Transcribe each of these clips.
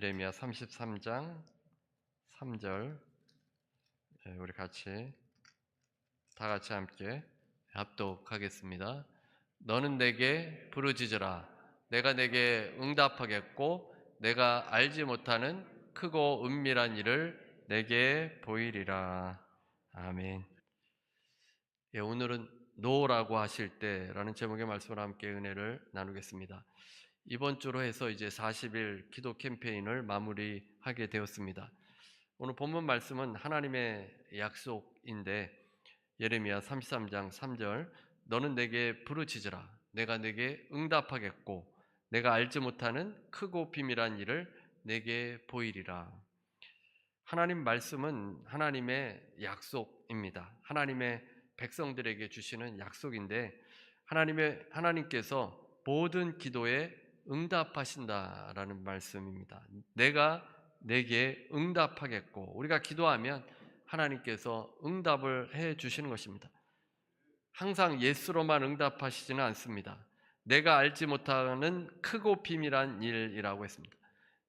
예레미야 33장 3절 우리 다 같이 함께 합독하겠습니다. 너는 내게 부르짖으라. 내가 내게 응답하겠고 내가 알지 못하는 크고 은밀한 일을 내게 보이리라. 아멘. 오늘은 노라고 하실 때라는 제목의 말씀을 함께 은혜를 나누겠습니다. 이번 주로 해서 이제 40일 기도 캠페인을 마무리하게 되었습니다. 오늘 본문 말씀은 하나님의 약속인데 예레미야 33장 3절 너는 내게 부르짖으라. 내가 내게 응답하겠고 내가 알지 못하는 크고 비밀한 일을 내게 보이리라. 하나님 말씀은 하나님의 약속입니다. 하나님의 백성들에게 주시는 약속인데 하나님께서 모든 기도에 응답하신다라는 말씀입니다. 내가 내게 응답하겠고, 우리가 기도하면 하나님께서 응답을 해 주시는 것입니다. 항상 예스로만 응답하시지는 않습니다. 내가 알지 못하는 크고 비밀한 일이라고 했습니다.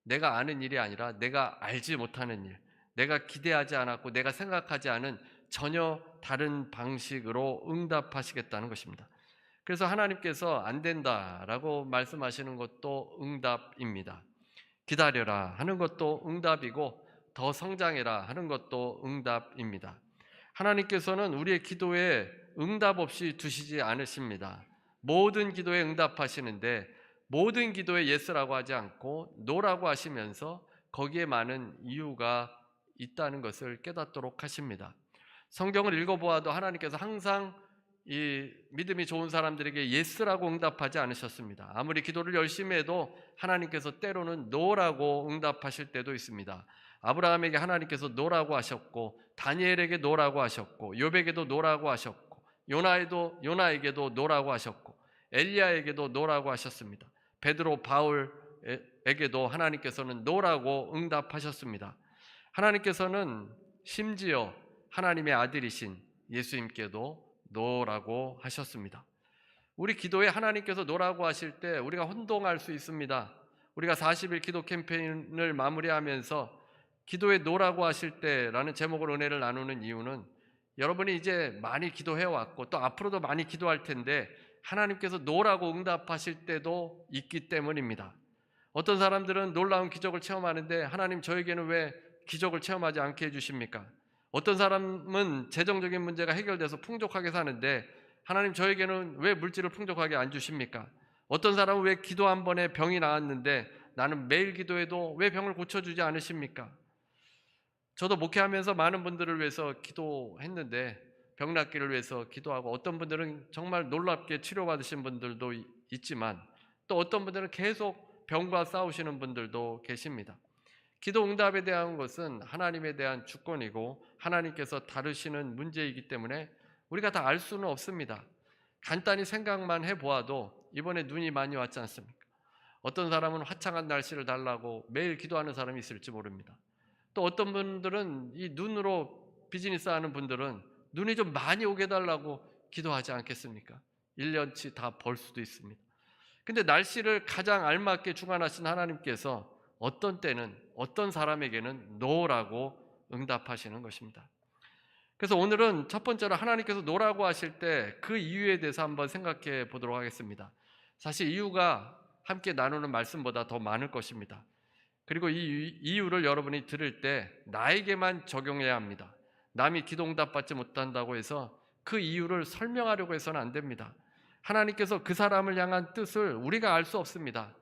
내가 아는 일이 아니라 내가 알지 못하는 일, 내가 기대하지 않았고 내가 생각하지 않은 전혀 다른 방식으로 응답하시겠다는 것입니다. 그래서 하나님께서 안 된다라고 말씀하시는 것도 응답입니다. 기다려라 하는 것도 응답이고 더 성장해라 하는 것도 응답입니다. 하나님께서는 우리의 기도에 응답 없이 두시지 않으십니다. 모든 기도에 응답하시는데 모든 기도에 예스라고 하지 않고 노라고 하시면서 거기에 많은 이유가 있다는 것을 깨닫도록 하십니다. 성경을 읽어보아도 하나님께서 항상 이 믿음이 좋은 사람들에게 예스라고 응답하지 않으셨습니다. 아무리 기도를 열심히 해도 하나님께서 때로는 노라고 응답하실 때도 있습니다. 아브라함에게 하나님께서 노라고 하셨고 다니엘에게 노라고 하셨고 욥에게도 노라고 하셨고 요나에게도 노라고 하셨고 엘리야에게도 노라고 하셨습니다. 베드로 바울에게도 하나님께서는 노라고 응답하셨습니다. 하나님께서는 심지어 하나님의 아들이신 예수님께도 노라고 하셨습니다. 우리 기도에 하나님께서 노라고 하실 때 우리가 혼동할 수 있습니다. 우리가 40일 기도 캠페인을 마무리하면서 기도에 노라고 하실 때라는 제목으로 은혜를 나누는 이유는 여러분이 이제 많이 기도해 왔고 또 앞으로도 많이 기도할 텐데 하나님께서 노라고 응답하실 때도 있기 때문입니다. 어떤 사람들은 놀라운 기적을 체험하는데 하나님 저에게는 왜 기적을 체험하지 않게 해주십니까? 어떤 사람은 재정적인 문제가 해결돼서 풍족하게 사는데 하나님 저에게는 왜 물질을 풍족하게 안 주십니까? 어떤 사람은 왜 기도 한 번에 병이 나았는데 나는 매일 기도해도 왜 병을 고쳐주지 않으십니까? 저도 목회하면서 많은 분들을 위해서 기도했는데 병 낫기를 위해서 기도하고 어떤 분들은 정말 놀랍게 치료받으신 분들도 있지만 또 어떤 분들은 계속 병과 싸우시는 분들도 계십니다. 기도 응답에 대한 것은 하나님에 대한 주권이고 하나님께서 다루시는 문제이기 때문에 우리가 다 알 수는 없습니다. 간단히 생각만 해보아도 이번에 눈이 많이 왔지 않습니까? 어떤 사람은 화창한 날씨를 달라고 매일 기도하는 사람이 있을지 모릅니다. 또 어떤 분들은 이 눈으로 비즈니스 하는 분들은 눈이 좀 많이 오게 달라고 기도하지 않겠습니까? 1년치 다 벌 수도 있습니다. 근데 날씨를 가장 알맞게 주관하신 하나님께서 어떤 때는 어떤 사람에게는 노라고 응답하시는 것입니다. 그래서 오늘은 첫 번째로 하나님께서 노라고 하실 때 그 이유에 대해서 한번 생각해 보도록 하겠습니다. 사실 이유가 함께 나누는 말씀보다 더 많을 것입니다. 그리고 이 이유를 여러분이 들을 때 나에게만 적용해야 합니다. 남이 기도 응답받지 못한다고 해서 그 이유를 설명하려고 해서는 안 됩니다. 하나님께서 그 사람을 향한 뜻을 우리가 알 수 없습니다.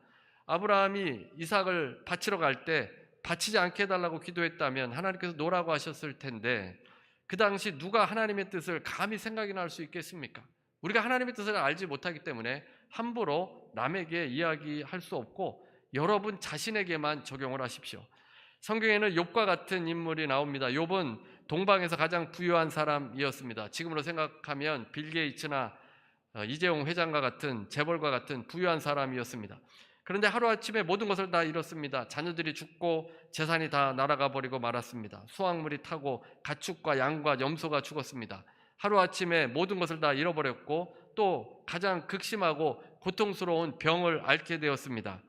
아브라함이 이삭을 바치러 갈 때 바치지 않게 해달라고 기도했다면 하나님께서 노라고 하셨을 텐데 그 당시 누가 하나님의 뜻을 감히 생각이 날 수 있겠습니까? 우리가 하나님의 뜻을 알지 못하기 때문에 함부로 남에게 이야기할 수 없고 여러분 자신에게만 적용을 하십시오. 성경에는 욥과 같은 인물이 나옵니다. 욥은 동방에서 가장 부유한 사람이었습니다. 지금으로 생각하면 빌 게이츠나 이재용 회장과 같은 재벌과 같은 부유한 사람이었습니다. 그런데 하루아침에 모든 것을 다 잃었습니다. 자녀들이 죽고 재산이 다 날아가 버리고 말았습니다. 수확물이 타고 가축과 양과 염소가 죽었습니다. 하루아침에 모든 것을 다 잃어버렸고 또 가장 극심하고 고통스러운 병을 앓게 되었습니다.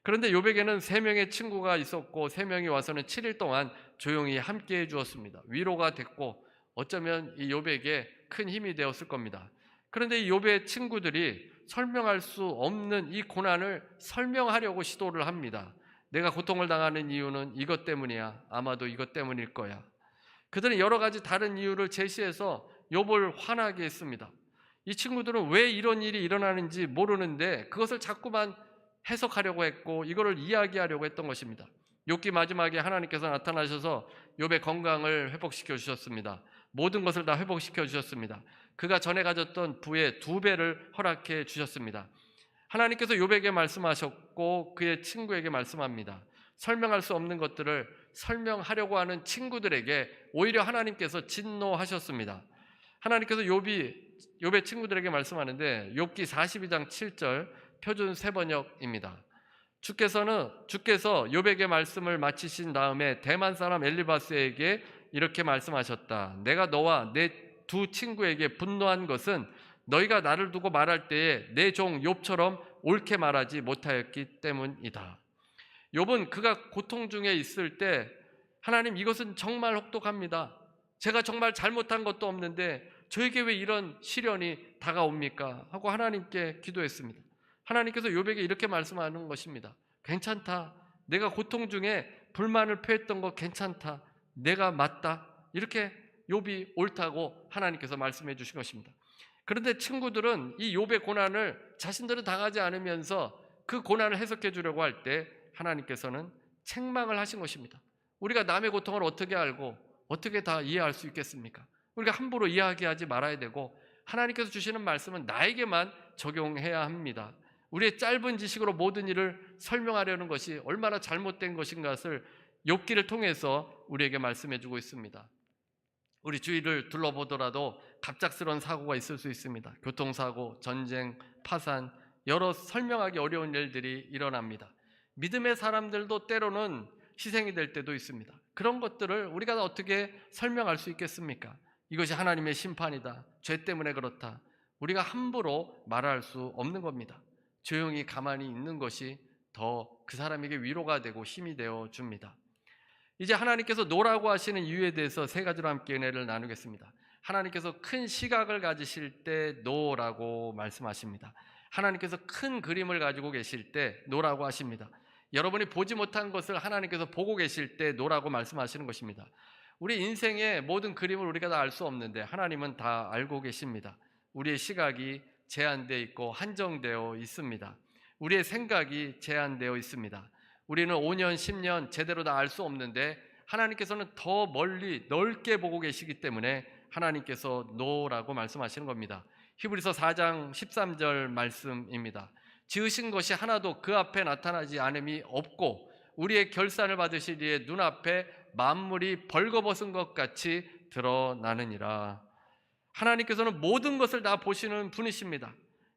그런데 욥에게는 3명의 친구가 있었고 3명이 와서는 7일 동안 조용히 함께 해 주었습니다. 위로가 됐고 어쩌면 이 욥에게 큰 힘이 되었을 겁니다. 그런데 이 욥의 친구들이 설명할 수 없는 이 고난을 설명하려고 시도를 합니다. 내가 고통을 당하는 이유는 이것 때문이야. 아마도 이것 때문일 거야. 그들은 여러 가지 다른 이유를 제시해서 욥을 화나게 했습니다. 이 친구들은 왜 이런 일이 일어나는지 모르는데 그것을 자꾸만 해석하려고 했고 이거를 이야기하려고 했던 것입니다. 욥기 마지막에 하나님께서 나타나셔서 욥의 건강을 회복시켜 주셨습니다. 모든 것을 다 회복시켜 주셨습니다. 그가 전에 가졌던 부의 2배를 허락해 주셨습니다. 하나님께서 욥에게 말씀하셨고 그의 친구에게 말씀합니다. 설명할 수 없는 것들을 설명하려고 하는 친구들에게 오히려 하나님께서 진노하셨습니다. 하나님께서 욥의 친구들에게 말씀하는데 욥기 42장 7절 표준 세번역입니다. 주께서 욥에게 말씀을 마치신 다음에 대만 사람 엘리바스에게 이렇게 말씀하셨다. 내가 너와 내 2 친구에게 분노한 것은 너희가 나를 두고 말할 때에 내 종 욥처럼 옳게 말하지 못하였기 때문이다. 욥은 그가 고통 중에 있을 때 하나님 이것은 정말 혹독합니다. 제가 정말 잘못한 것도 없는데 저에게 왜 이런 시련이 다가옵니까? 하고 하나님께 기도했습니다. 하나님께서 욥에게 이렇게 말씀하는 것입니다. 괜찮다. 내가 고통 중에 불만을 표했던 거 괜찮다. 내가 맞다. 이렇게 욥이 옳다고 하나님께서 말씀해 주신 것입니다. 그런데 친구들은 이 욥의 고난을 자신들은 당하지 않으면서 그 고난을 해석해 주려고 할 때 하나님께서는 책망을 하신 것입니다. 우리가 남의 고통을 어떻게 알고 어떻게 다 이해할 수 있겠습니까? 우리가 함부로 이야기하지 말아야 되고 하나님께서 주시는 말씀은 나에게만 적용해야 합니다. 우리의 짧은 지식으로 모든 일을 설명하려는 것이 얼마나 잘못된 것인가를 욥기를 통해서 우리에게 말씀해 주고 있습니다. 우리 주위를 둘러보더라도 갑작스러운 사고가 있을 수 있습니다. 교통사고, 전쟁, 파산, 여러 설명하기 어려운 일들이 일어납니다. 믿음의 사람들도 때로는 희생이 될 때도 있습니다. 그런 것들을 우리가 어떻게 설명할 수 있겠습니까? 이것이 하나님의 심판이다. 죄 때문에 그렇다. 우리가 함부로 말할 수 없는 겁니다. 조용히 가만히 있는 것이 더 그 사람에게 위로가 되고 힘이 되어 줍니다. 이제 하나님께서 노라고 하시는 이유에 대해서 3가지로 함께 은혜를 나누겠습니다. 하나님께서 큰 시각을 가지실 때 노라고 말씀하십니다. 하나님께서 큰 그림을 가지고 계실 때 노라고 하십니다. 여러분이 보지 못한 것을 하나님께서 보고 계실 때 노라고 말씀하시는 것입니다. 우리 인생의 모든 그림을 우리가 다 알 수 없는데 하나님은 다 알고 계십니다. 우리의 시각이 제한되어 있고 한정되어 있습니다. 우리의 생각이 제한되어 있습니다. 우리는 5년, 10년 제대로 다 알 수 없는데 하나님께서는 더 멀리 넓게 보고 계시기 때문에 하나님께서 노라고 말씀하시는 겁니다. 히브리서 4장 13절 말씀입니다. 지으신 것이 하나도 그 앞에 나타나지 않음이 없고 우리의 결산을 받으시리에 눈앞에 만물이 벌거벗은 것 같이 드러나느니라. 하나님께서는 모든 것을 다 보시는 분이십니다.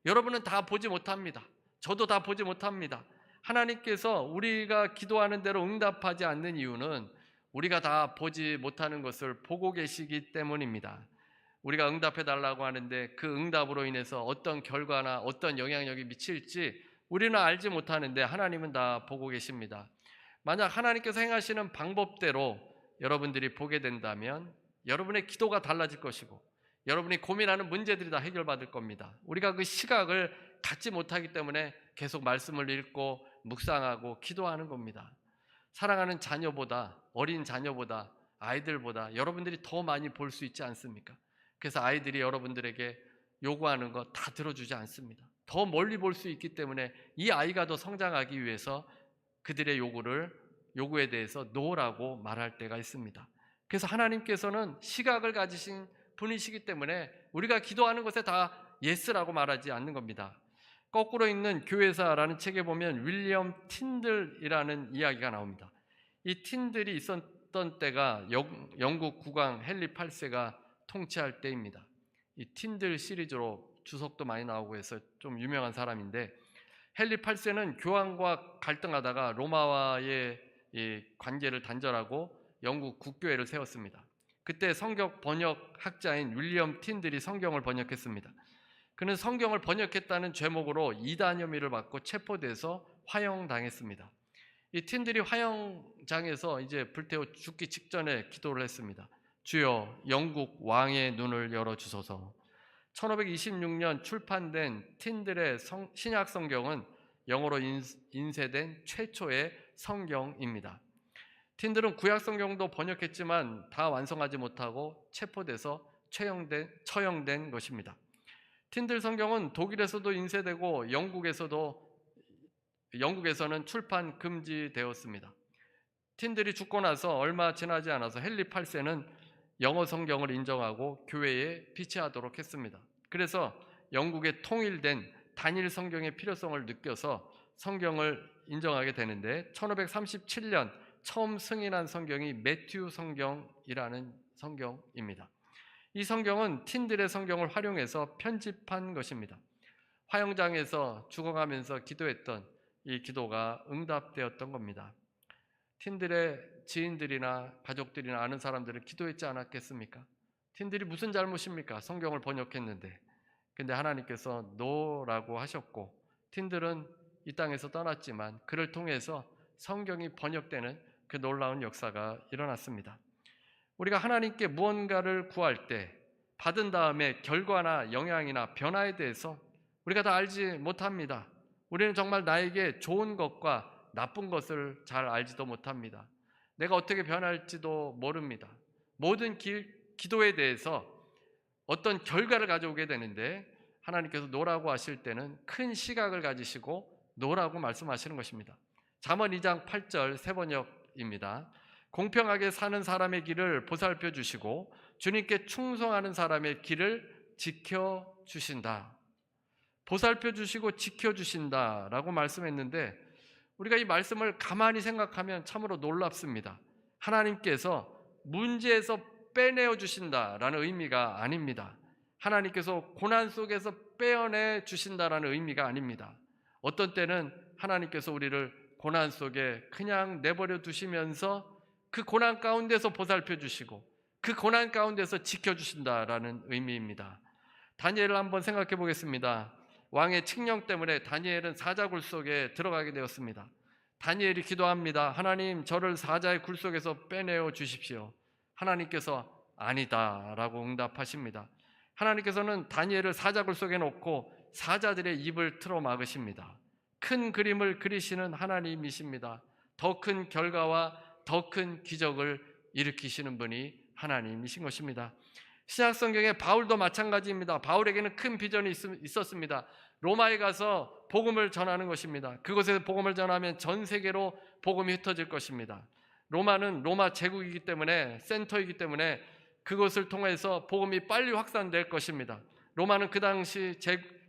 여러분은 다 보지 못합니다. 저도 다 보지 못합니다. 하나님께서 우리가 기도하는 대로 응답하지 않는 이유는 우리가 다 보지 못하는 것을 보고 계시기 때문입니다. 우리가 응답해 달라고 하는데 그 응답으로 인해서 어떤 결과나 어떤 영향력이 미칠지 우리는 알지 못하는데 하나님은 다 보고 계십니다. 만약 하나님께서 행하시는 방법대로 여러분들이 보게 된다면 여러분의 기도가 달라질 것이고 여러분이 고민하는 문제들이 다 해결받을 겁니다. 우리가 그 시각을 갖지 못하기 때문에 계속 말씀을 읽고 묵상하고 기도하는 겁니다. 사랑하는 자녀보다, 어린 자녀보다, 아이들보다 여러분들이 더 많이 볼 수 있지 않습니까? 그래서 아이들이 여러분들에게 요구하는 거 다 들어주지 않습니다. 더 멀리 볼 수 있기 때문에 이 아이가 더 성장하기 위해서 그들의 요구에 대해서 노라고 말할 때가 있습니다. 그래서 하나님께서는 시각을 가지신 분이시기 때문에 우리가 기도하는 것에 다 예스라고 말하지 않는 겁니다. 거꾸로 읽는 교회사라는 책에 보면 윌리엄 틴들이라는 이야기가 나옵니다. 이 틴들이 있었던 때가 영국 국왕 헨리 8세가 통치할 때입니다. 이 틴들 시리즈로 주석도 많이 나오고 해서 좀 유명한 사람인데 헨리 8세는 교황과 갈등하다가 로마와의 이 관계를 단절하고 영국 국교회를 세웠습니다. 그때 성경 번역 학자인 윌리엄 틴들이 성경을 번역했습니다. 그는 성경을 번역했다는 죄목으로 이단 혐의를 받고 체포돼서 화형당했습니다. 이 틴들이 화형장에서 이제 불태워 죽기 직전에 기도를 했습니다. 주여, 영국 왕의 눈을 열어주소서. 1526년 출판된 틴들의 신약 성경은 영어로 인쇄된 최초의 성경입니다. 틴들은 구약 성경도 번역했지만 다 완성하지 못하고 체포돼서 처형된 것입니다. 틴들 성경은 독일에서도 인쇄되고 영국에서는 출판 금지되었습니다. 틴들이 죽고 나서 얼마 지나지 않아서 헨리 8세는 영어 성경을 인정하고 교회에 비치하도록 했습니다. 그래서 영국의 통일된 단일 성경의 필요성을 느껴서 성경을 인정하게 되는데 1537년 처음 승인한 성경이 매튜 성경이라는 성경입니다. 이 성경은 틴들의 성경을 활용해서 편집한 것입니다. 화형장에서 죽어가면서 기도했던 이 기도가 응답되었던 겁니다. 틴들의 지인들이나 가족들이나 아는 사람들은 기도했지 않았겠습니까? 틴들이 무슨 잘못입니까? 성경을 번역했는데. 근데 하나님께서 노라고 하셨고 틴들은 이 땅에서 떠났지만 그를 통해서 성경이 번역되는 그 놀라운 역사가 일어났습니다. 우리가 하나님께 무언가를 구할 때 받은 다음에 결과나 영향이나 변화에 대해서 우리가 다 알지 못합니다. 우리는 정말 나에게 좋은 것과 나쁜 것을 잘 알지도 못합니다. 내가 어떻게 변할지도 모릅니다. 모든 기도에 대해서 어떤 결과를 가져오게 되는데 하나님께서 노라고 하실 때는 큰 시각을 가지시고 노라고 말씀하시는 것입니다. 잠언 2장 8절 세번역입니다. 공평하게 사는 사람의 길을 보살펴 주시고 주님께 충성하는 사람의 길을 지켜주신다. 보살펴 주시고 지켜주신다라고 말씀했는데 우리가 이 말씀을 가만히 생각하면 참으로 놀랍습니다. 하나님께서 문제에서 빼내어 주신다라는 의미가 아닙니다. 하나님께서 고난 속에서 빼어내 주신다라는 의미가 아닙니다. 어떤 때는 하나님께서 우리를 고난 속에 그냥 내버려 두시면서 그 고난 가운데서 보살펴 주시고 그 고난 가운데서 지켜주신다라는 의미입니다. 다니엘을 한번 생각해 보겠습니다. 왕의 칙령 때문에 다니엘은 사자 굴 속에 들어가게 되었습니다. 다니엘이 기도합니다. 하나님, 저를 사자의 굴 속에서 빼내어 주십시오. 하나님께서 아니다 라고 응답하십니다. 하나님께서는 다니엘을 사자 굴 속에 놓고 사자들의 입을 틀어 막으십니다. 큰 그림을 그리시는 하나님이십니다. 더 큰 결과와 더 큰 기적을 일으키시는 분이 하나님이신 것입니다. 신약 성경에 바울도 마찬가지입니다. 바울에게는 큰 비전이 있었습니다. 로마에 가서 복음을 전하는 것입니다. 그곳에서 복음을 전하면 전 세계로 복음이 흩어질 것입니다. 로마는 로마 제국이기 때문에 센터이기 때문에 그것을 통해서 복음이 빨리 확산될 것입니다. 로마는 그 당시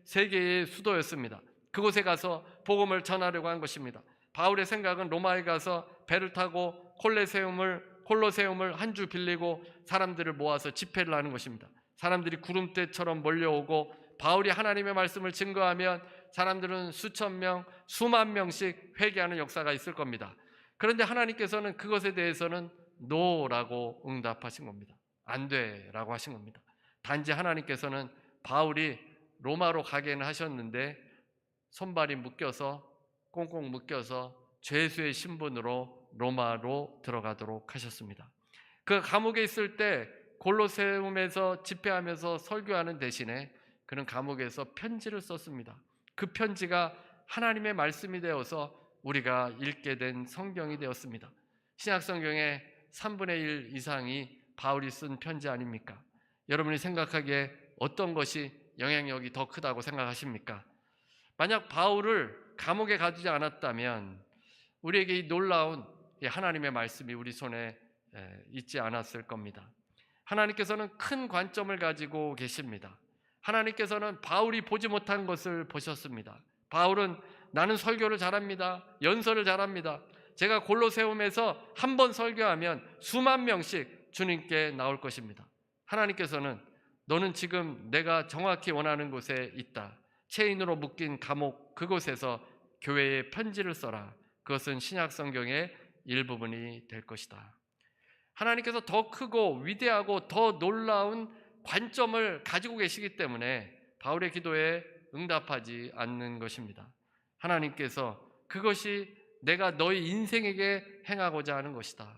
세계의 수도였습니다. 그곳에 가서 복음을 전하려고 한 것입니다. 바울의 생각은 로마에 가서 배를 타고 콜로세움을 한 주 빌리고 사람들을 모아서 집회를 하는 것입니다. 사람들이 구름대처럼 몰려오고 바울이 하나님의 말씀을 증거하면 사람들은 수천 명, 수만 명씩 회개하는 역사가 있을 겁니다. 그런데 하나님께서는 그것에 대해서는 노라고 응답하신 겁니다. 안 돼라고 하신 겁니다. 단지 하나님께서는 바울이 로마로 가게는 하셨는데 손발이 묶여서 꽁꽁 묶여서 죄수의 신분으로 로마로 들어가도록 하셨습니다. 그 감옥에 있을 때 골로세움에서 집회하면서 설교하는 대신에 그는 감옥에서 편지를 썼습니다. 그 편지가 하나님의 말씀이 되어서 우리가 읽게 된 성경이 되었습니다. 신약 성경의 3분의 1 이상이 바울이 쓴 편지 아닙니까? 여러분이 생각하기에 어떤 것이 영향력이 더 크다고 생각하십니까? 만약 바울을 감옥에 가두지 않았다면 우리에게 이 놀라운 하나님의 말씀이 우리 손에 있지 않았을 겁니다. 하나님께서는 큰 관점을 가지고 계십니다. 하나님께서는 바울이 보지 못한 것을 보셨습니다. 바울은 나는 설교를 잘합니다. 연설을 잘합니다. 제가 골로세움에서 한 번 설교하면 수만 명씩 주님께 나올 것입니다. 하나님께서는 너는 지금 내가 정확히 원하는 곳에 있다. 체인으로 묶인 감옥 그곳에서 교회에 편지를 써라. 그것은 신약 성경의 일부분이 될 것이다. 하나님께서 더 크고 위대하고 더 놀라운 관점을 가지고 계시기 때문에 바울의 기도에 응답하지 않는 것입니다. 하나님께서 그것이 내가 너희 인생에게 행하고자 하는 것이다.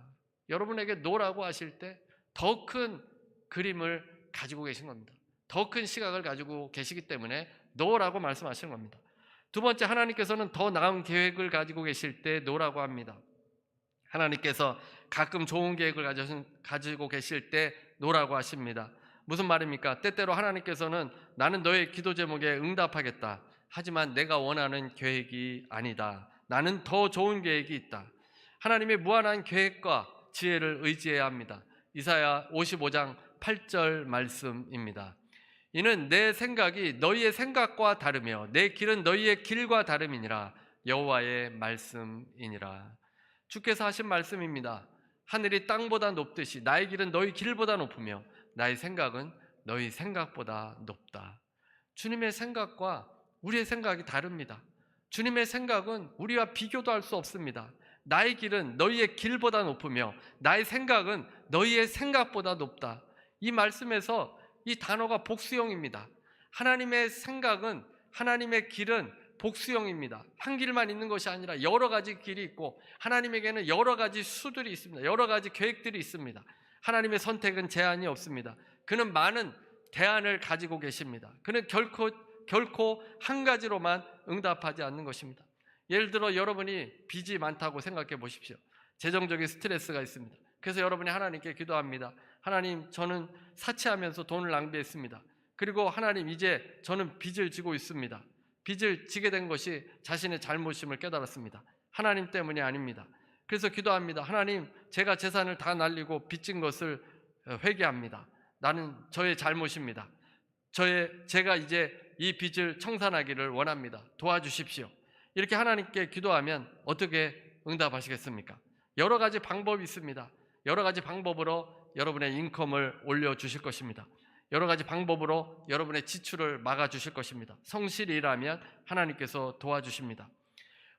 여러분에게 노라고 하실 때 더 큰 그림을 가지고 계신 겁니다. 더 큰 시각을 가지고 계시기 때문에 노라고 말씀하시는 겁니다. 두 번째, 하나님께서는 더 나은 계획을 가지고 계실 때 노라고 합니다. 하나님께서 가끔 좋은 계획을 가지고 계실 때 노라고 하십니다. 무슨 말입니까? 때때로 하나님께서는 나는 너의 기도 제목에 응답하겠다. 하지만 내가 원하는 계획이 아니다. 나는 더 좋은 계획이 있다. 하나님의 무한한 계획과 지혜를 의지해야 합니다. 이사야 55장 8절 말씀입니다. 이는 내 생각이 너희의 생각과 다르며 내 길은 너희의 길과 다름이니라. 여호와의 말씀이니라. 주께서 하신 말씀입니다. 하늘이 땅보다 높듯이 나의 길은 너희 길보다 높으며 나의 생각은 너희 생각보다 높다. 주님의 생각과 우리의 생각이 다릅니다. 주님의 생각은 우리와 비교도 할 수 없습니다. 나의 길은 너희의 길보다 높으며 나의 생각은 너희의 생각보다 높다. 이 말씀에서 이 단어가 복수형입니다. 하나님의 생각은, 하나님의 길은 복수형입니다. 한 길만 있는 것이 아니라 여러 가지 길이 있고 하나님에게는 여러 가지 수들이 있습니다. 여러 가지 계획들이 있습니다. 하나님의 선택은 제한이 없습니다. 그는 많은 대안을 가지고 계십니다. 그는 결코 한 가지로만 응답하지 않는 것입니다. 예를 들어 여러분이 빚이 많다고 생각해 보십시오. 재정적인 스트레스가 있습니다. 그래서 여러분이 하나님께 기도합니다. 하나님, 저는 사치하면서 돈을 낭비했습니다. 그리고 하나님, 이제 저는 빚을 지고 있습니다. 빚을 지게 된 것이 자신의 잘못임을 깨달았습니다. 하나님 때문이 아닙니다. 그래서 기도합니다. 하나님, 제가 재산을 다 날리고 빚진 것을 회개합니다. 나는 저의 잘못입니다. 제가 이제 이 빚을 청산하기를 원합니다. 도와주십시오. 이렇게 하나님께 기도하면 어떻게 응답하시겠습니까? 여러 가지 방법이 있습니다. 여러 가지 방법으로 여러분의 인컴을 올려주실 것입니다. 여러 가지 방법으로 여러분의 지출을 막아주실 것입니다. 성실히 일하면 하나님께서 도와주십니다.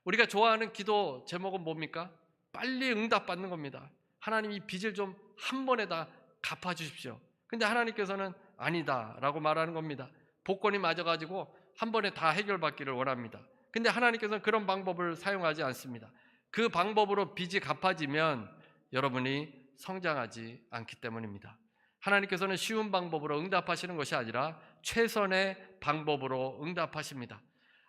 우리가 좋아하는 기도 제목은 뭡니까? 빨리 응답받는 겁니다. 하나님, 이 빚을 좀 한 번에 다 갚아주십시오. 근데 하나님께서는 아니다 라고 말하는 겁니다. 복권이 맞아가지고 한 번에 다 해결받기를 원합니다. 근데 하나님께서는 그런 방법을 사용하지 않습니다. 그 방법으로 빚이 갚아지면 여러분이 성장하지 않기 때문입니다. 하나님께서는 쉬운 방법으로 응답하시는 것이 아니라 최선의 방법으로 응답하십니다.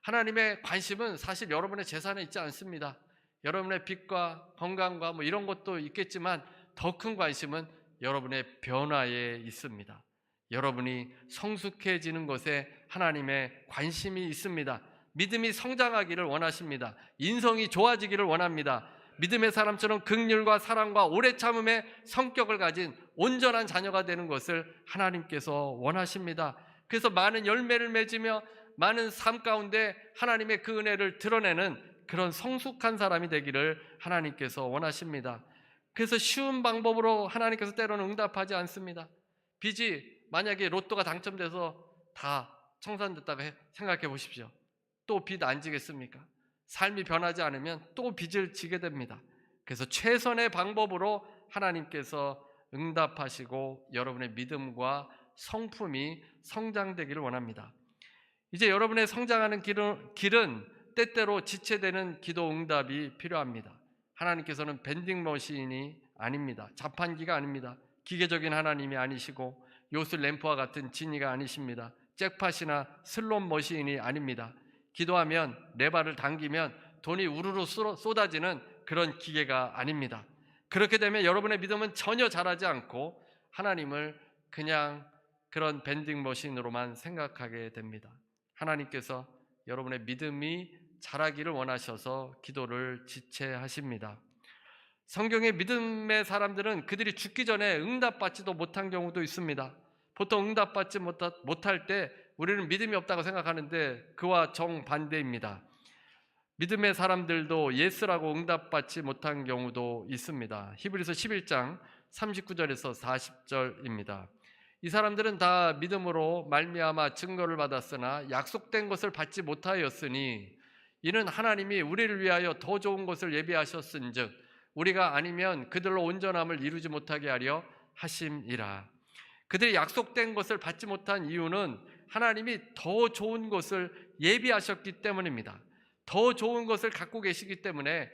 하나님의 관심은 사실 여러분의 재산에 있지 않습니다. 여러분의 빚과 건강과 이런 것도 있겠지만 더 큰 관심은 여러분의 변화에 있습니다. 여러분이 성숙해지는 것에 하나님의 관심이 있습니다. 믿음이 성장하기를 원하십니다. 인성이 좋아지기를 원합니다. 믿음의 사람처럼 긍휼과 사랑과 오래 참음의 성격을 가진 온전한 자녀가 되는 것을 하나님께서 원하십니다. 그래서 많은 열매를 맺으며 많은 삶 가운데 하나님의 그 은혜를 드러내는 그런 성숙한 사람이 되기를 하나님께서 원하십니다. 그래서 쉬운 방법으로 하나님께서 때로는 응답하지 않습니다. 빚이 만약에 로또가 당첨돼서 다 청산됐다고 생각해 보십시오. 또 빚 안 지겠습니까? 삶이 변하지 않으면 또 빚을 지게 됩니다. 그래서 최선의 방법으로 하나님께서 응답하시고 여러분의 믿음과 성품이 성장되기를 원합니다. 이제 여러분의 성장하는 길은 때때로 지체되는 기도 응답이 필요합니다. 하나님께서는 밴딩 머신이 아닙니다. 자판기가 아닙니다. 기계적인 하나님이 아니시고 요술 램프와 같은 진이가 아니십니다. 잭팟이나 슬롯 머신이 아닙니다. 기도하면 레바를 당기면 돈이 우르르 쏟아지는 그런 기계가 아닙니다. 그렇게 되면 여러분의 믿음은 전혀 자라지 않고 하나님을 그냥 그런 밴딩 머신으로만 생각하게 됩니다. 하나님께서 여러분의 믿음이 자라기를 원하셔서 기도를 지체하십니다. 성경의 믿음의 사람들은 그들이 죽기 전에 응답받지도 못한 경우도 있습니다. 보통 응답받지 못할 때 우리는 믿음이 없다고 생각하는데 그와 정반대입니다. 믿음의 사람들도 예스라고 응답받지 못한 경우도 있습니다. 히브리서 11장 39절에서 40절입니다. 이 사람들은 다 믿음으로 말미암아 증거를 받았으나 약속된 것을 받지 못하였으니 이는 하나님이 우리를 위하여 더 좋은 것을 예비하셨은즉 우리가 아니면 그들로 온전함을 이루지 못하게 하려 하심이라. 그들이 약속된 것을 받지 못한 이유는 하나님이 더 좋은 것을 예비하셨기 때문입니다. 더 좋은 것을 갖고 계시기 때문에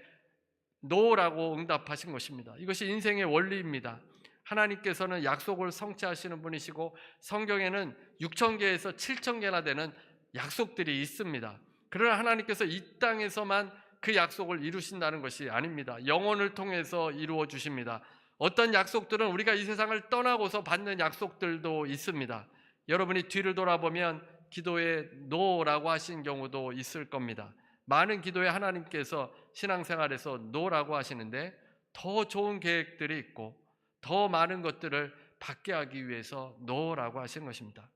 노라고 응답하신 것입니다. 이것이 인생의 원리입니다. 하나님께서는 약속을 성취하시는 분이시고 성경에는 6,000개에서 7,000개나 되는 약속들이 있습니다. 그러나 하나님께서 이 땅에서만 그 약속을 이루신다는 것이 아닙니다. 영혼을 통해서 이루어 주십니다. 어떤 약속들은 우리가 이 세상을 떠나고서 받는 약속들도 있습니다. 여러분이 뒤를 돌아보면 기도에 노라고 하신 경우도 있을 겁니다. 많은 기도에 하나님께서 신앙생활에서 노라고 하시는데 더 좋은 계획들이 있고 더 많은 것들을 받게 하기 위해서 노라고 하시는 것입니다.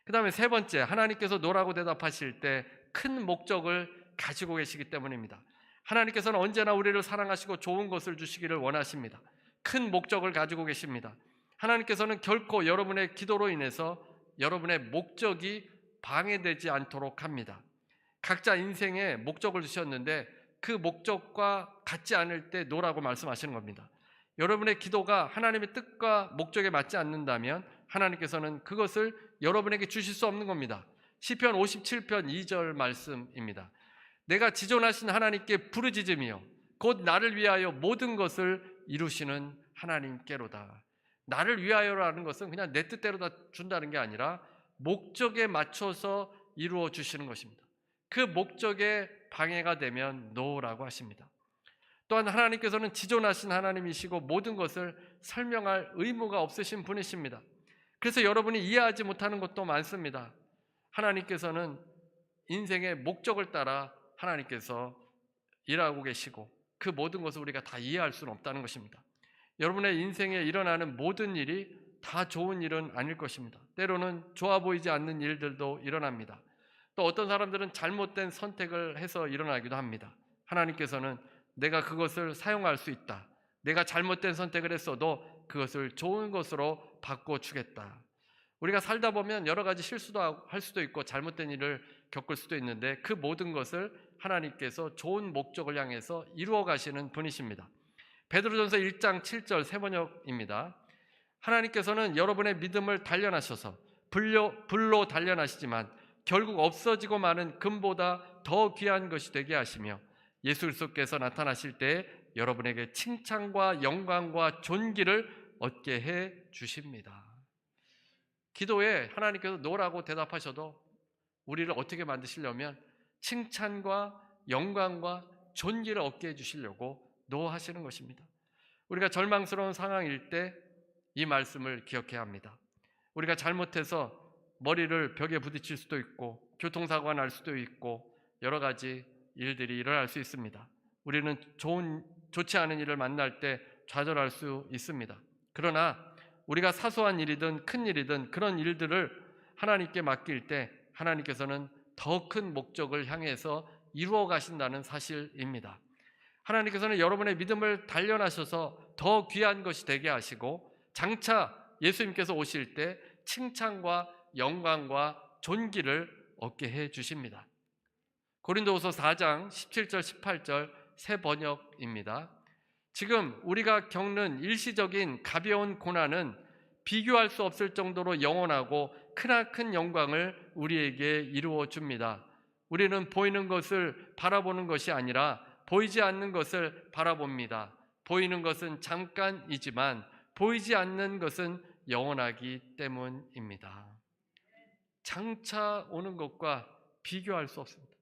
그 다음에 세 번째, 하나님께서 노라고 대답하실 때 큰 목적을 가지고 계시기 때문입니다. 하나님께서는 언제나 우리를 사랑하시고 좋은 것을 주시기를 원하십니다. 큰 목적을 가지고 계십니다. 하나님께서는 결코 여러분의 기도로 인해서 여러분의 목적이 방해되지 않도록 합니다. 각자 인생에 목적을 주셨는데 그 목적과 같지 않을 때 노라고 말씀하시는 겁니다. 여러분의 기도가 하나님의 뜻과 목적에 맞지 않는다면 하나님께서는 그것을 여러분에게 주실 수 없는 겁니다. 시편 57편 2절 말씀입니다. 내가 지존하신 하나님께 부르짖으며 곧 나를 위하여 모든 것을 이루시는 하나님께로다. 나를 위하여라는 것은 그냥 내 뜻대로 다 준다는 게 아니라 목적에 맞춰서 이루어 주시는 것입니다. 그 목적에 방해가 되면 노라고 하십니다. 또한 하나님께서는 지존하신 하나님이시고 모든 것을 설명할 의무가 없으신 분이십니다. 그래서 여러분이 이해하지 못하는 것도 많습니다. 하나님께서는 인생의 목적을 따라 하나님께서 일하고 계시고 그 모든 것을 우리가 다 이해할 수는 없다는 것입니다. 여러분의 인생에 일어나는 모든 일이 다 좋은 일은 아닐 것입니다. 때로는 좋아 보이지 않는 일들도 일어납니다. 또 어떤 사람들은 잘못된 선택을 해서 일어나기도 합니다. 하나님께서는 내가 그것을 사용할 수 있다. 내가 잘못된 선택을 했어도 그것을 좋은 것으로 바꿔주겠다. 우리가 살다 보면 여러 가지 실수도 할 수도 있고 잘못된 일을 겪을 수도 있는데 그 모든 것을 하나님께서 좋은 목적을 향해서 이루어 가시는 분이십니다. 베드로전서 1장 7절 세번역입니다. 하나님께서는 여러분의 믿음을 단련하셔서 불로 단련하시지만 결국 없어지고 마는 금보다 더 귀한 것이 되게 하시며 예수 그리스도께서 나타나실 때 여러분에게 칭찬과 영광과 존귀를 얻게 해 주십니다. 기도에 하나님께서 노라고 대답하셔도 우리를 어떻게 만드시려면 칭찬과 영광과 존귀를 얻게 해주시려고 노하시는 것입니다. 우리가 절망스러운 상황일 때 이 말씀을 기억해야 합니다. 우리가 잘못해서 머리를 벽에 부딪힐 수도 있고 교통사고가 날 수도 있고 여러 가지 일들이 일어날 수 있습니다. 우리는 좋지 않은 일을 만날 때 좌절할 수 있습니다. 그러나 우리가 사소한 일이든 큰 일이든 그런 일들을 하나님께 맡길 때 하나님께서는 더 큰 목적을 향해서 이루어 가신다는 사실입니다. 하나님께서는 여러분의 믿음을 단련하셔서 더 귀한 것이 되게 하시고 장차 예수님께서 오실 때 칭찬과 영광과 존귀를 얻게 해 주십니다. 고린도후서 4장 17절 18절 새 번역입니다. 지금 우리가 겪는 일시적인 가벼운 고난은 비교할 수 없을 정도로 영원하고 크나큰 영광을 우리에게 이루어 줍니다. 우리는 보이는 것을 바라보는 것이 아니라 보이지 않는 것을 바라봅니다. 보이는 것은 잠깐이지만 보이지 않는 것은 영원하기 때문입니다. 장차 오는 것과 비교할 수 없습니다.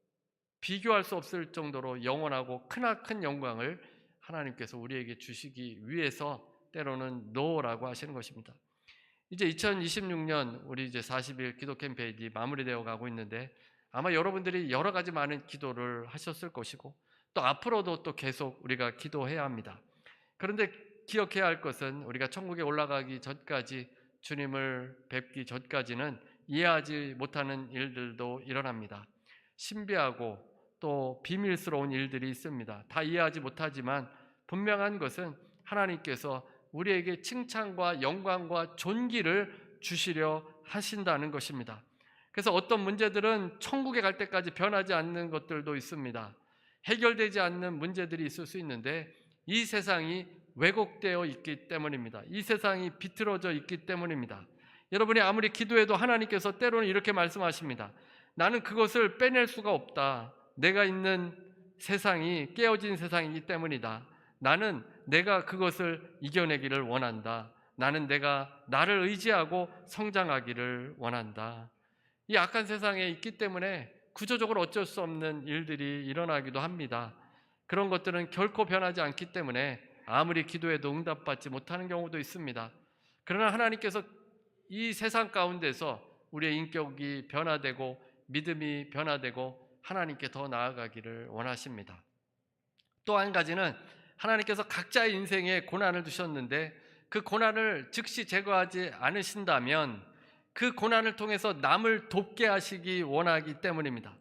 비교할 수 없을 정도로 영원하고 크나큰 영광을 하나님께서 우리에게 주시기 위해서 때로는 노라고 하시는 것입니다. 이제 2026년 우리 이제 40일 기도 캠페인이 마무리되어 가고 있는데 아마 여러분들이 여러 가지 많은 기도를 하셨을 것이고 또 앞으로도 또 계속 우리가 기도해야 합니다. 그런데 기억해야 할 것은 우리가 천국에 올라가기 전까지 주님을 뵙기 전까지는 이해하지 못하는 일들도 일어납니다. 신비하고 또 비밀스러운 일들이 있습니다. 다 이해하지 못하지만 분명한 것은 하나님께서 우리에게 칭찬과 영광과 존귀를 주시려 하신다는 것입니다. 그래서 어떤 문제들은 천국에 갈 때까지 변하지 않는 것들도 있습니다. 해결되지 않는 문제들이 있을 수 있는데 이 세상이 왜곡되어 있기 때문입니다. 이 세상이 비틀어져 있기 때문입니다. 여러분이 아무리 기도해도 하나님께서 때로는 이렇게 말씀하십니다. 나는 그것을 빼낼 수가 없다. 내가 있는 세상이 깨어진 세상이기 때문이다. 나는 내가 그것을 이겨내기를 원한다. 나는 내가 나를 의지하고 성장하기를 원한다. 이 악한 세상에 있기 때문에 구조적으로 어쩔 수 없는 일들이 일어나기도 합니다. 그런 것들은 결코 변하지 않기 때문에 아무리 기도해도 응답받지 못하는 경우도 있습니다. 그러나 하나님께서 이 세상 가운데서 우리의 인격이 변화되고 믿음이 변화되고 하나님께 더 나아가기를 원하십니다. 또 한 가지는 하나님께서 각자의 인생에 고난을 두셨는데 그 고난을 즉시 제거하지 않으신다면 그 고난을 통해서 남을 돕게 하시기 원하기 때문입니다.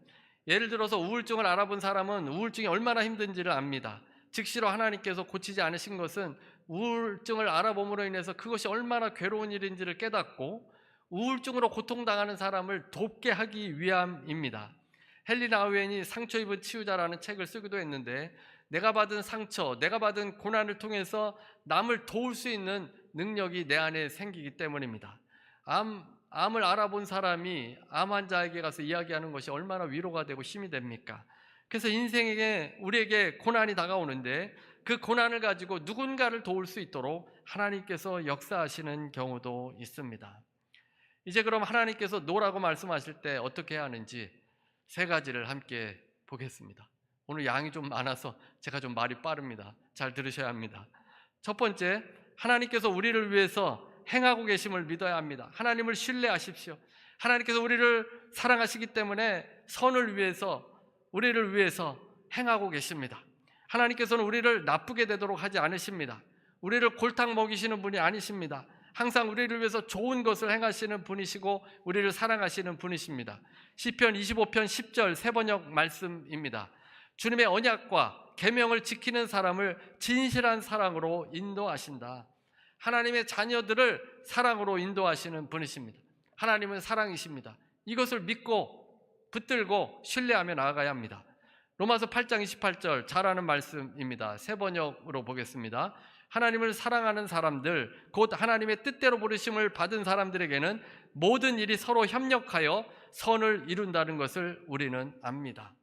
예를 들어서 우울증을 알아본 사람은 우울증이 얼마나 힘든지를 압니다. 즉시로 하나님께서 고치지 않으신 것은 우울증을 알아봄으로 인해서 그것이 얼마나 괴로운 일인지를 깨닫고 우울증으로 고통당하는 사람을 돕게 하기 위함입니다. 헨리 나우엔이 상처 입은 치유자라는 책을 쓰기도 했는데 내가 받은 상처, 내가 받은 고난을 통해서 남을 도울 수 있는 능력이 내 안에 생기기 때문입니다. 암을 알아본 사람이 암 환자에게 가서 이야기하는 것이 얼마나 위로가 되고 힘이 됩니까? 그래서 인생에 우리에게 고난이 다가오는데 그 고난을 가지고 누군가를 도울 수 있도록 하나님께서 역사하시는 경우도 있습니다. 이제 그럼 하나님께서 노라고 말씀하실 때 어떻게 해야 하는지 세 가지를 함께 보겠습니다. 오늘 양이 좀 많아서 제가 좀 말이 빠릅니다. 잘 들으셔야 합니다. 첫 번째, 하나님께서 우리를 위해서 행하고 계심을 믿어야 합니다. 하나님을 신뢰하십시오. 하나님께서 우리를 사랑하시기 때문에 우리를 위해서 행하고 계십니다. 하나님께서는 우리를 나쁘게 되도록 하지 않으십니다. 우리를 골탕 먹이시는 분이 아니십니다. 항상 우리를 위해서 좋은 것을 행하시는 분이시고 우리를 사랑하시는 분이십니다. 시편 25편 10절 세번역 말씀입니다. 주님의 언약과 계명을 지키는 사람을 진실한 사랑으로 인도하신다. 하나님의 자녀들을 사랑으로 인도하시는 분이십니다. 하나님은 사랑이십니다. 이것을 믿고 붙들고 신뢰하며 나아가야 합니다. 로마서 8장 28절 잘 아는 말씀입니다. 세 번역으로 보겠습니다. 하나님을 사랑하는 사람들, 곧 하나님의 뜻대로 부르심을 받은 사람들에게는 모든 일이 서로 협력하여 선을 이룬다는 것을 우리는 압니다.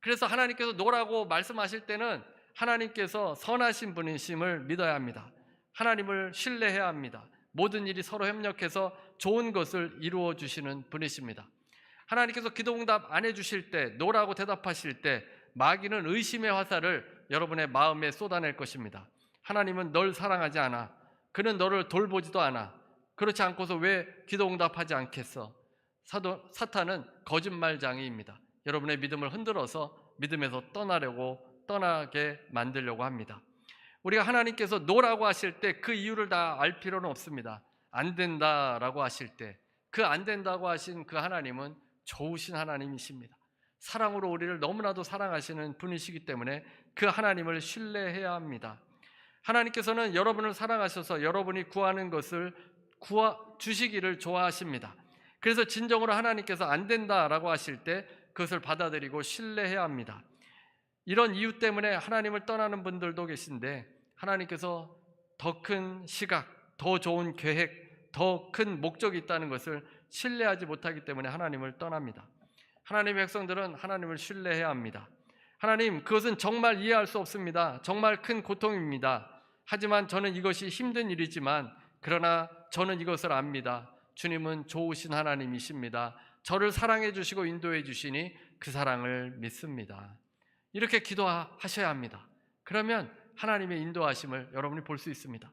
그래서 하나님께서 노라고 말씀하실 때는 하나님께서 선하신 분이심을 믿어야 합니다. 하나님을 신뢰해야 합니다. 모든 일이 서로 협력해서 좋은 것을 이루어 주시는 분이십니다. 하나님께서 기도응답 안 해주실 때, 노라고 대답하실 때 마귀는 의심의 화살을 여러분의 마음에 쏟아낼 것입니다. 하나님은 널 사랑하지 않아. 그는 너를 돌보지도 않아. 그렇지 않고서 왜 기도응답하지 않겠어? 사탄은 거짓말장이입니다. 여러분의 믿음을 흔들어서 믿음에서 떠나게 만들려고 합니다. 우리가 하나님께서 노라고 하실 때 그 이유를 다 알 필요는 없습니다. 안 된다라고 하실 때 그 안 된다고 하신 그 하나님은 좋으신 하나님이십니다. 사랑으로 우리를 너무나도 사랑하시는 분이시기 때문에 그 하나님을 신뢰해야 합니다. 하나님께서는 여러분을 사랑하셔서 여러분이 구하는 것을 주시기를 좋아하십니다. 그래서 진정으로 하나님께서 안 된다라고 하실 때 그것을 받아들이고 신뢰해야 합니다. 이런 이유 때문에 하나님을 떠나는 분들도 계신데 하나님께서 더 큰 시각, 더 좋은 계획, 더 큰 목적이 있다는 것을 신뢰하지 못하기 때문에 하나님을 떠납니다. 하나님의 백성들은 하나님을 신뢰해야 합니다. 하나님, 그것은 정말 이해할 수 없습니다. 정말 큰 고통입니다. 하지만 저는 이것이 힘든 일이지만 그러나 저는 이것을 압니다. 주님은 좋으신 하나님이십니다. 저를 사랑해 주시고 인도해 주시니 그 사랑을 믿습니다. 이렇게 기도하셔야 합니다. 그러면 하나님의 인도하심을 여러분이 볼 수 있습니다.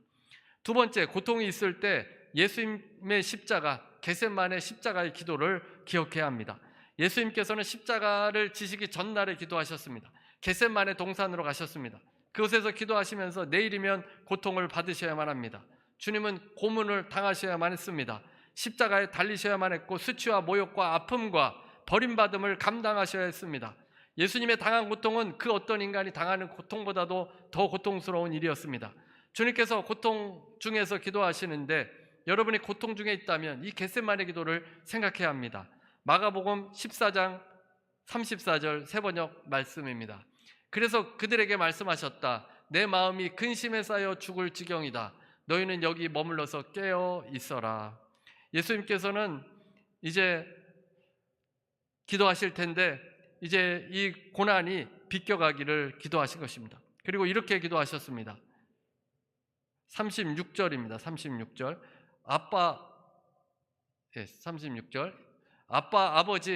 두 번째, 고통이 있을 때 예수님의 십자가, 겟세마네 십자가의 기도를 기억해야 합니다. 예수님께서는 십자가를 지시기 전날에 기도하셨습니다. 겟세마네 동산으로 가셨습니다. 그곳에서 기도하시면서 내일이면 고통을 받으셔야만 합니다. 주님은 고문을 당하셔야만 했습니다. 십자가에 달리셔야만 했고 수치와 모욕과 아픔과 버림받음을 감당하셔야 했습니다. 예수님의 당한 고통은 그 어떤 인간이 당하는 고통보다도 더 고통스러운 일이었습니다. 주님께서 고통 중에서 기도하시는데 여러분이 고통 중에 있다면 이 겟세마네 기도를 생각해야 합니다. 마가복음 14장 34절 세번역 말씀입니다. 그래서 그들에게 말씀하셨다. 내 마음이 근심에 쌓여 죽을 지경이다. 너희는 여기 머물러서 깨어 있어라. 예수님께서는 이제 기도하실 텐데 이제 이 고난이 비껴가기를 기도하신 것입니다. 그리고 이렇게 기도하셨습니다. 36절입니다. 36절. 아빠, 36절.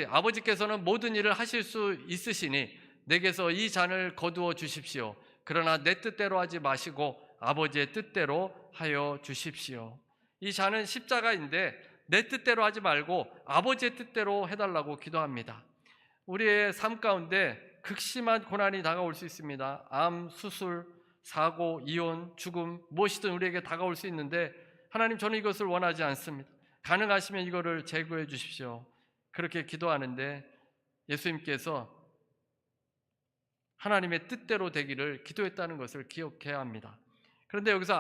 아버지께서는 모든 일을 하실 수 있으시니 내게서 이 잔을 거두어 주십시오. 그러나 내 뜻대로 하지 마시고 아버지의 뜻대로 하여 주십시오. 이 잔은 십자가인데 내 뜻대로 하지 말고 아버지의 뜻대로 해달라고 기도합니다. 우리의 삶 가운데 극심한 고난이 다가올 수 있습니다. 암, 수술, 사고, 이혼, 죽음, 무엇이든 우리에게 다가올 수 있는데 하나님, 저는 이것을 원하지 않습니다. 가능하시면 이거를 제거해 주십시오. 그렇게 기도하는데 예수님께서 하나님의 뜻대로 되기를 기도했다는 것을 기억해야 합니다. 그런데 여기서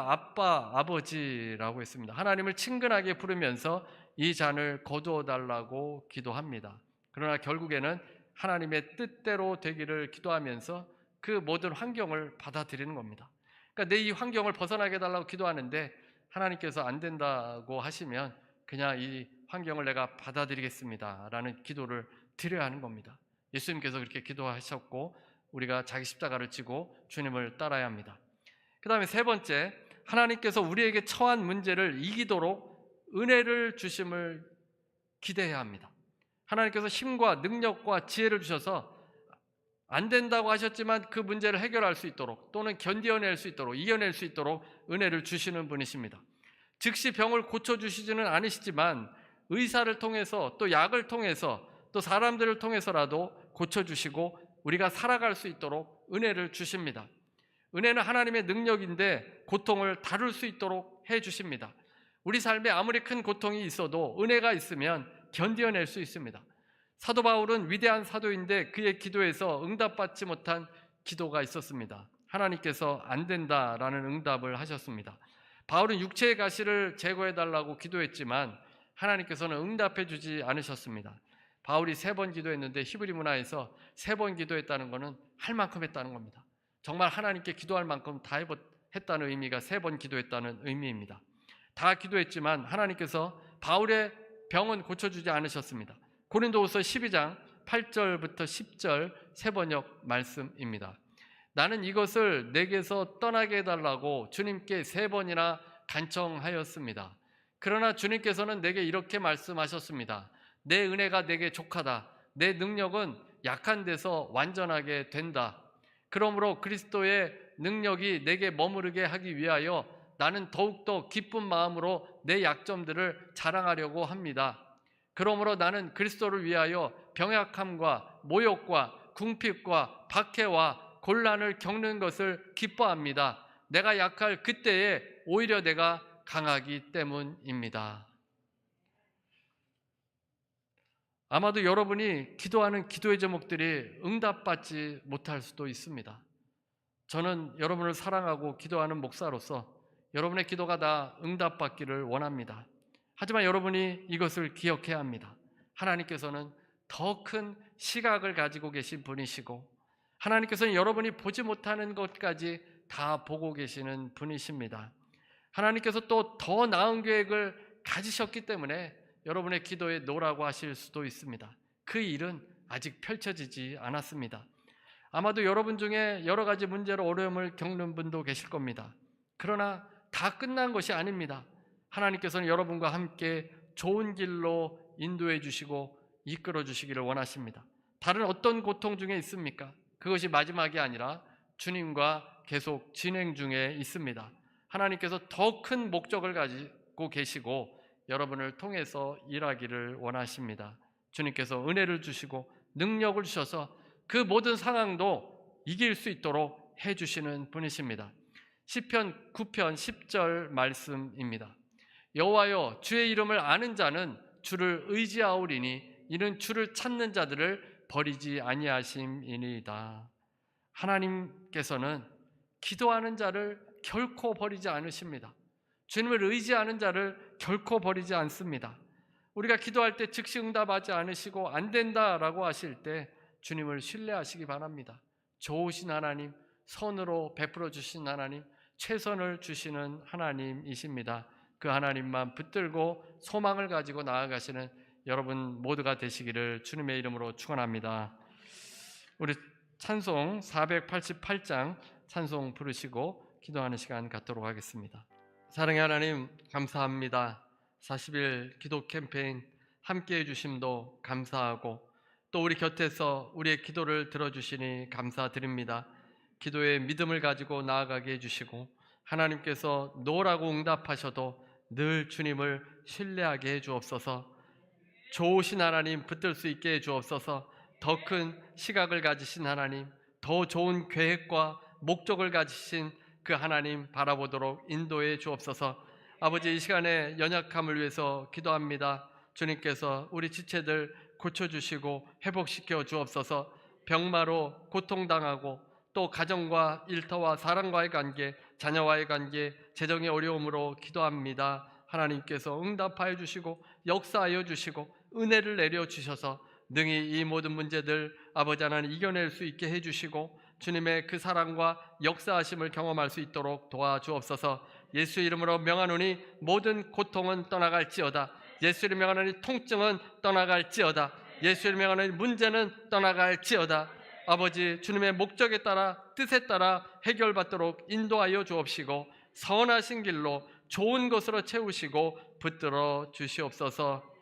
아버지라고 했습니다. 하나님을 친근하게 부르면서 이 잔을 거두어 달라고 기도합니다. 그러나 결국에는 하나님의 뜻대로 되기를 기도하면서 그 모든 환경을 받아들이는 겁니다. 그러니까 내 이 환경을 벗어나게 해달라고 기도하는데 하나님께서 안 된다고 하시면 그냥 이 환경을 내가 받아들이겠습니다 라는 기도를 드려야 하는 겁니다. 예수님께서 그렇게 기도하셨고 우리가 자기 십자가를 지고 주님을 따라야 합니다. 그 다음에 세 번째, 하나님께서 우리에게 처한 문제를 이기도록 은혜를 주심을 기대해야 합니다. 하나님께서 힘과 능력과 지혜를 주셔서 안 된다고 하셨지만 그 문제를 해결할 수 있도록 또는 견뎌낼 수 있도록 이겨낼 수 있도록 은혜를 주시는 분이십니다. 즉시 병을 고쳐주시지는 않으시지만 의사를 통해서 또 약을 통해서 또 사람들을 통해서라도 고쳐주시고 우리가 살아갈 수 있도록 은혜를 주십니다. 은혜는 하나님의 능력인데 고통을 다룰 수 있도록 해주십니다. 우리 삶에 아무리 큰 고통이 있어도 은혜가 있으면 견뎌낼 수 있습니다. 사도 바울은 위대한 사도인데 그의 기도에서 응답받지 못한 기도가 있었습니다. 하나님께서 안 된다라는 응답을 하셨습니다. 바울은 육체의 가시를 제거해달라고 기도했지만 하나님께서는 응답해 주지 않으셨습니다. 바울이 3번 기도했는데 히브리 문화에서 3번 기도했다는 것은 할 만큼 했다는 겁니다. 정말 하나님께 기도할 만큼 다 했다는 의미가 3번 기도했다는 의미입니다. 다 기도했지만 하나님께서 바울의 병은 고쳐주지 않으셨습니다. 고린도후서 12장 8절부터 10절 세번역 말씀입니다. 나는 이것을 내게서 떠나게 해달라고 주님께 3번이나 간청하였습니다. 그러나 주님께서는 내게 이렇게 말씀하셨습니다. 내 은혜가 내게 족하다. 내 능력은 약한 데서 완전하게 된다. 그러므로 그리스도의 능력이 내게 머무르게 하기 위하여 나는 더욱더 기쁜 마음으로 내 약점들을 자랑하려고 합니다. 그러므로 나는 그리스도를 위하여 병약함과 모욕과 궁핍과 박해와 곤란을 겪는 것을 기뻐합니다. 내가 약할 그때에 오히려 내가 강하기 때문입니다. 아마도 여러분이 기도하는 기도의 제목들이 응답받지 못할 수도 있습니다. 저는 여러분을 사랑하고 기도하는 목사로서 여러분의 기도가 다 응답받기를 원합니다. 하지만 여러분이 이것을 기억해야 합니다. 하나님께서는 더 큰 시각을 가지고 계신 분이시고 하나님께서는 여러분이 보지 못하는 것까지 다 보고 계시는 분이십니다. 하나님께서 또 더 나은 계획을 가지셨기 때문에 여러분의 기도에 노라고 하실 수도 있습니다. 그 일은 아직 펼쳐지지 않았습니다. 아마도 여러분 중에 여러 가지 문제로 어려움을 겪는 분도 계실 겁니다. 그러나 다 끝난 것이 아닙니다. 하나님께서는 여러분과 함께 좋은 길로 인도해 주시고 이끌어 주시기를 원하십니다. 다른 어떤 고통 중에 있습니까? 그것이 마지막이 아니라 주님과 계속 진행 중에 있습니다. 하나님께서 더 큰 목적을 가지고 계시고 여러분을 통해서 일하기를 원하십니다. 주님께서 은혜를 주시고 능력을 주셔서 그 모든 상황도 이길 수 있도록 해주시는 분이십니다. 시편 9편 10절 말씀입니다. 여호와여, 주의 이름을 아는 자는 주를 의지하오리니 이는 주를 찾는 자들을 버리지 아니하심이니이다. 하나님께서는 기도하는 자를 결코 버리지 않으십니다. 주님을 의지하는 자를 결코 버리지 않습니다. 우리가 기도할 때 즉시 응답하지 않으시고 안 된다라고 하실 때 주님을 신뢰하시기 바랍니다. 좋으신 하나님, 선으로 베풀어 주신 하나님, 최선을 주시는 하나님이십니다. 그 하나님만 붙들고 소망을 가지고 나아가시는 여러분 모두가 되시기를 주님의 이름으로 축원합니다. 우리 찬송 488장 찬송 부르시고 기도하는 시간 갖도록 하겠습니다. 사랑의 하나님, 감사합니다. 40일 기도 캠페인 함께해 주심도 감사하고 또 우리 곁에서 우리의 기도를 들어주시니 감사드립니다. 기도에 믿음을 가지고 나아가게 해주시고 하나님께서 노라고 응답하셔도 늘 주님을 신뢰하게 해주옵소서. 좋으신 하나님 붙들 수 있게 해주옵소서. 더 큰 시각을 가지신 하나님, 더 좋은 계획과 목적을 가지신 그 하나님 바라보도록 인도해 주옵소서. 아버지, 이 시간에 연약함을 위해서 기도합니다. 주님께서 우리 지체들 고쳐주시고 회복시켜 주옵소서. 병마로 고통당하고 또 가정과 일터와 사람과의 관계, 자녀와의 관계, 재정의 어려움으로 기도합니다. 하나님께서 응답하여 주시고 역사하여 주시고 은혜를 내려 주셔서 능히 이 모든 문제들 아버지 하나님 이겨낼 수 있게 해주시고 주님의 그 사랑과 역사하심을 경험할 수 있도록 도와주옵소서. 예수 이름으로 명하노니 모든 고통은 떠나갈지어다. 예수 이름으로 명하노니 통증은 떠나갈지어다. 예수 이름으로 명하노니 문제는 떠나갈지어다. 아버지, 주님의 목적에 따라 뜻에 따라 해결받도록 인도하여 주옵시고 선하신 길로 좋은 것으로 채우시고 붙들어 주시옵소서.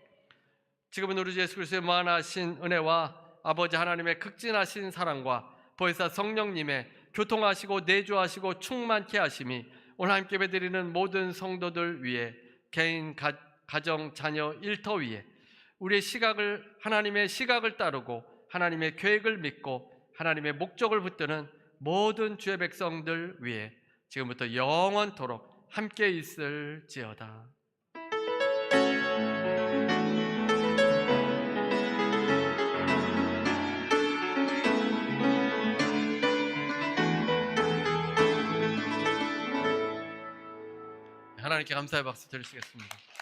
지금은 우리 주 예수 그리스도의 무한하신 은혜와 아버지 하나님의 극진하신 사랑과 보혜사 성령님의 교통하시고 내주하시고 충만케 하심이 오늘 함께 예배드리는 모든 성도들 위해 개인, 가정, 자녀, 일터 위에 우리의 시각을 하나님의 시각을 따르고 하나님의 계획을 믿고 하나님의 목적을 붙드는 모든 주의 백성들 위해 지금부터 영원토록 함께 있을지어다. 하나님께 감사의 박수 드리시겠습니다.